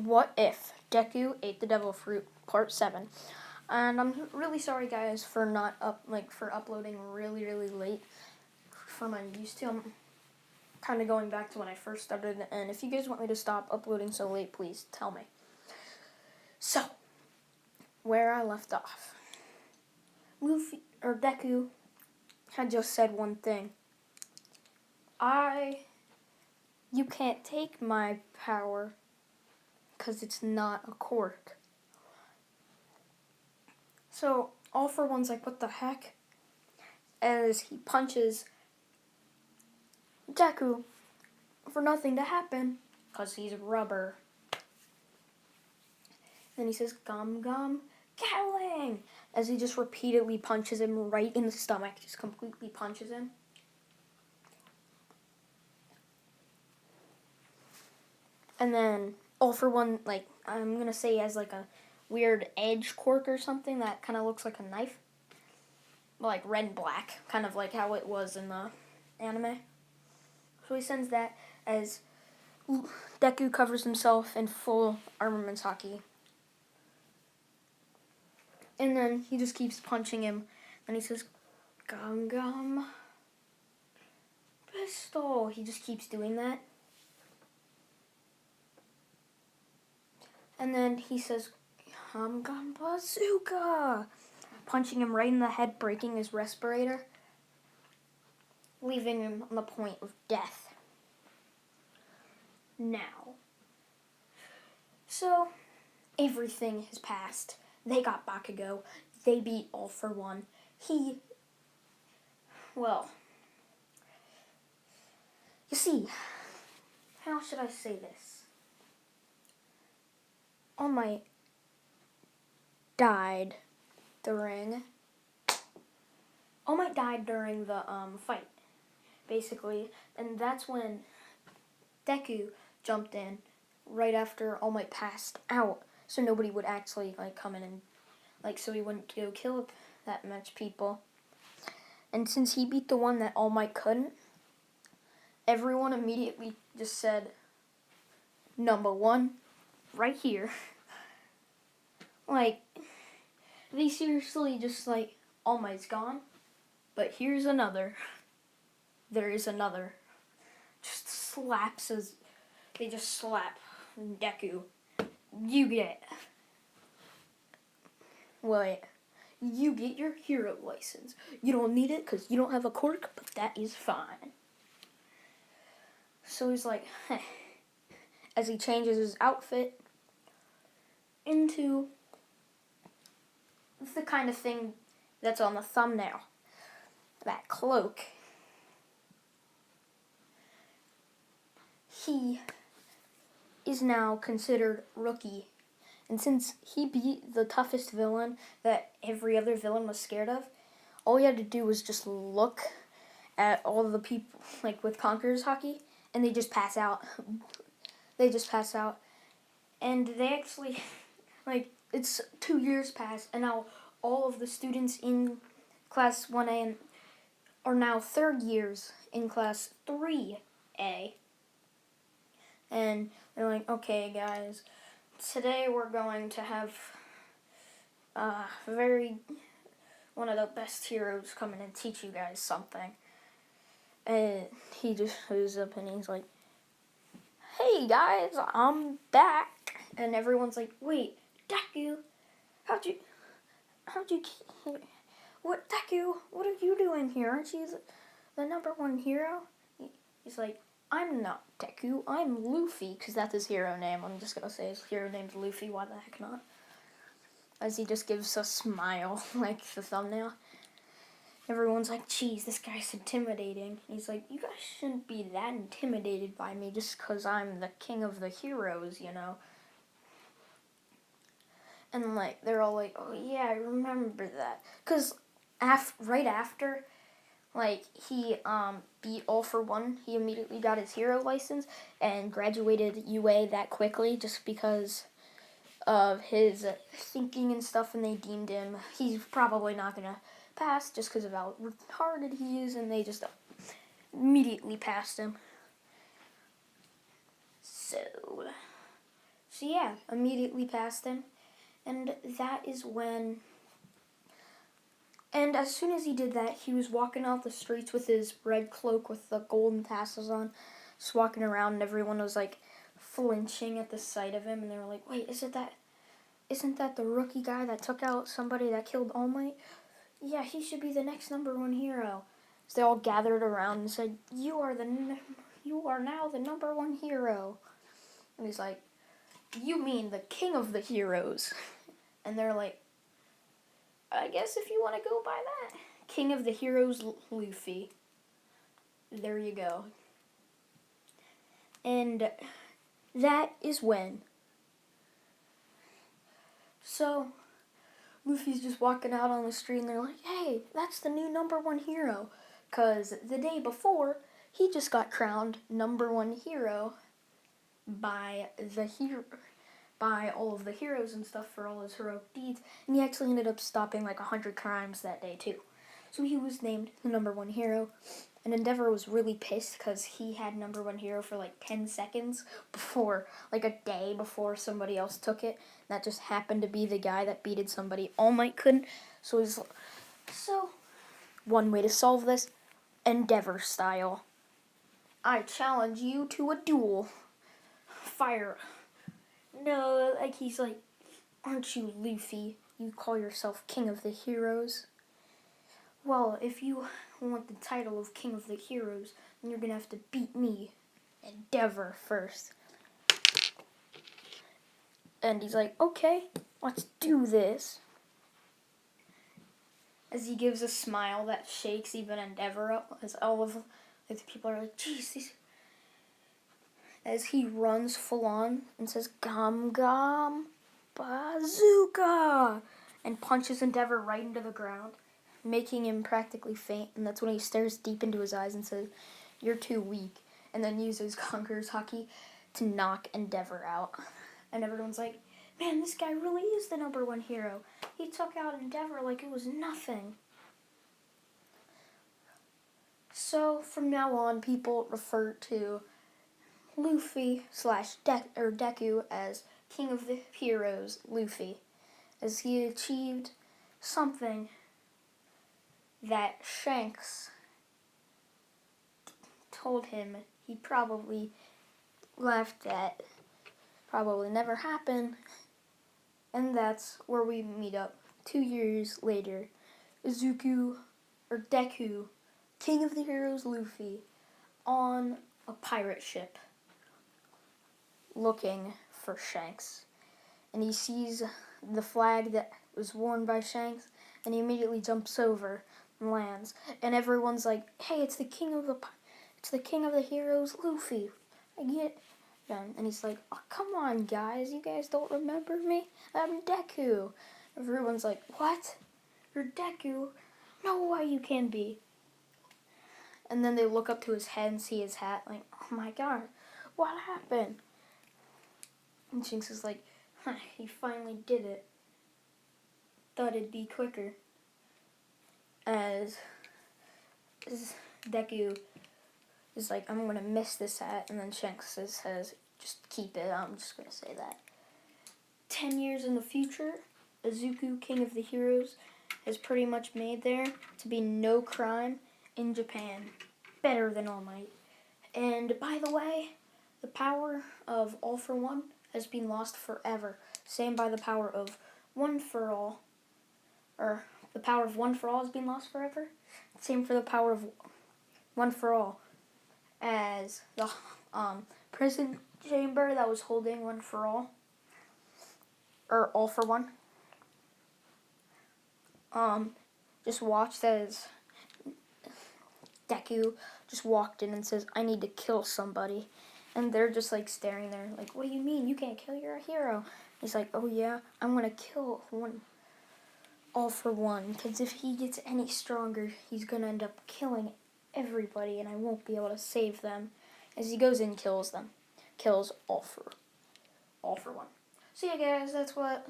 What if Deku ate the devil fruit, part 7. And I'm really sorry, guys, for not for uploading really late from I'm used to. I'm kind of going back to when I first started, and if you guys want me to stop uploading so late, please tell me. So, where I left off, Deku had just said one thing. You can't take my power because it's not a quirk. So, All for One's like, what the heck? As he punches Deku for nothing to happen because he's rubber. Then he says, gum gum Gatling, as he just repeatedly punches him right in the stomach, just completely punches him. And then All for One, I'm gonna say he has like a weird edge quirk or something that kind of looks like a knife, like red and black, kind of like how it was in the anime. So he sends that as Deku covers himself in full armaments hockey. And then he just keeps punching him. And he says, gum gum pistol. He just keeps doing that. And then he says, gum gum bazooka. Punching him right in the head, breaking his respirator, leaving him on the point of death. Now, so everything has passed. They got Bakugo. They beat All for One. You see, how should I say this? All Might died during the fight, basically, and that's when Deku jumped in right after All Might passed out, so nobody would actually come in and so he wouldn't go kill that much people. And since he beat the one that All Might couldn't, everyone immediately just said, number one, right here. They seriously just All Might's gone, but here's another. There is another. They just slap Deku. You get your hero license. You don't need it because you don't have a quirk, but that is fine. So he's like, heh, as he changes his outfit into the kind of thing that's on the thumbnail. That cloak. He is now considered rookie. And since he beat the toughest villain that every other villain was scared of, all he had to do was just look at all the people, with Conqueror's hockey, and they just pass out. And they actually, it's 2 years past, and now all of the students in Class 1A are now third years in Class 3A. And they're like, okay, guys, today we're going to have one of the best heroes come in and teach you guys something. And he just goes up and he's like, hey guys, I'm back. And everyone's like, wait, Deku, Deku, what are you doing here? Aren't you the number one hero? He's like, I'm not Deku, I'm Luffy, because that's his hero name. I'm just going to say his hero name's Luffy, why the heck not? As he just gives a smile, like the thumbnail. Everyone's like, geez, this guy's intimidating. He's like, you guys shouldn't be that intimidated by me just because I'm the king of the heroes, you know? And they're all like, oh yeah, I remember that. Because right after he beat All for One, he immediately got his hero license and graduated UA that quickly just because of his thinking and stuff, and they deemed him, he's probably not going to pass just because of how retarded he is, and they just immediately passed him. So yeah, immediately past him. And that is when... And as soon as he did that, he was walking off the streets with his red cloak with the golden tassels on, just walking around, and everyone was like flinching at the sight of him, and they were like, wait, isn't that the rookie guy that took out somebody that killed All Might? Yeah, he should be the next #1 hero. So they all gathered around and said, you are now the #1 hero. And he's like, you mean the king of the heroes? And they're like, I guess if you want to go by that. King of the heroes, Luffy. There you go. And that is when. So, Luffy's just walking out on the street and they're like, hey, that's the new #1 hero. Because the day before, he just got crowned #1 hero by all of the heroes and stuff for all his heroic deeds. And he actually ended up stopping like 100 crimes that day too. So he was named the #1 hero. And Endeavor was really pissed because he had #1 hero for like 10 seconds before, like a day before somebody else took it. And that just happened to be the guy that beated somebody All Might couldn't. So one way to solve this, Endeavor style. I challenge you to a duel. Fire. No, like he's like, aren't you Luffy? You call yourself king of the heroes? Well, if you want the title of king of the heroes, then you're gonna have to beat me, Endeavor, first. And he's like, okay, let's do this. As he gives a smile that shakes even Endeavor up, as all of the people are like, jeez, as he runs full on and says, Gum Gum Bazooka, and punches Endeavor right into the ground, making him practically faint. And that's when he stares deep into his eyes and says, you're too weak, and then uses Conqueror's Haki to knock Endeavor out. And everyone's like, man, this guy really is the #1 hero. He took out Endeavor like it was nothing. So from now on, people refer to Luffy / Deku as King of the Heroes Luffy, as he achieved something that Shanks told him he probably laughed at, probably never happened, and that's where we meet up 2 years later. Deku, King of the Heroes Luffy, on a pirate ship, looking for Shanks. And he sees the flag that was worn by Shanks, and he immediately jumps over and lands. And everyone's like, hey, it's the king of the heroes, Luffy. And he's like, oh, come on, guys. You guys don't remember me? I'm Deku. Everyone's like, what? You're Deku? No way you can be. And then they look up to his head and see his hat, like, oh my god, what happened? And Shanks is like, he finally did it. Thought it'd be quicker. As Deku is like, I'm gonna miss this hat, and then Shanks says, just keep it. I'm just gonna say that. 10 years in the future, Izuku, King of the Heroes, has pretty much made there to be no crime in Japan. Better than All Might. And by the way, the power of All for One has been lost forever. Same by the power of One for All. Or the power of One for All has been lost forever. Same for the power of One for All. As the prison chamber that was holding One for All. Or All for One. Just watched as Deku just walked in and says, I need to kill somebody. And they're just like staring there like, what do you mean? You can't kill, you're a hero. He's like, oh yeah, I'm going to kill All for One. Because if he gets any stronger, he's going to end up killing everybody and I won't be able to save them. As he goes in and kills them. Kills All for One. So yeah guys, that's what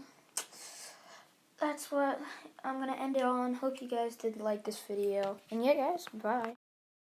I'm going to end it on. Hope you guys did like this video. And yeah guys, bye.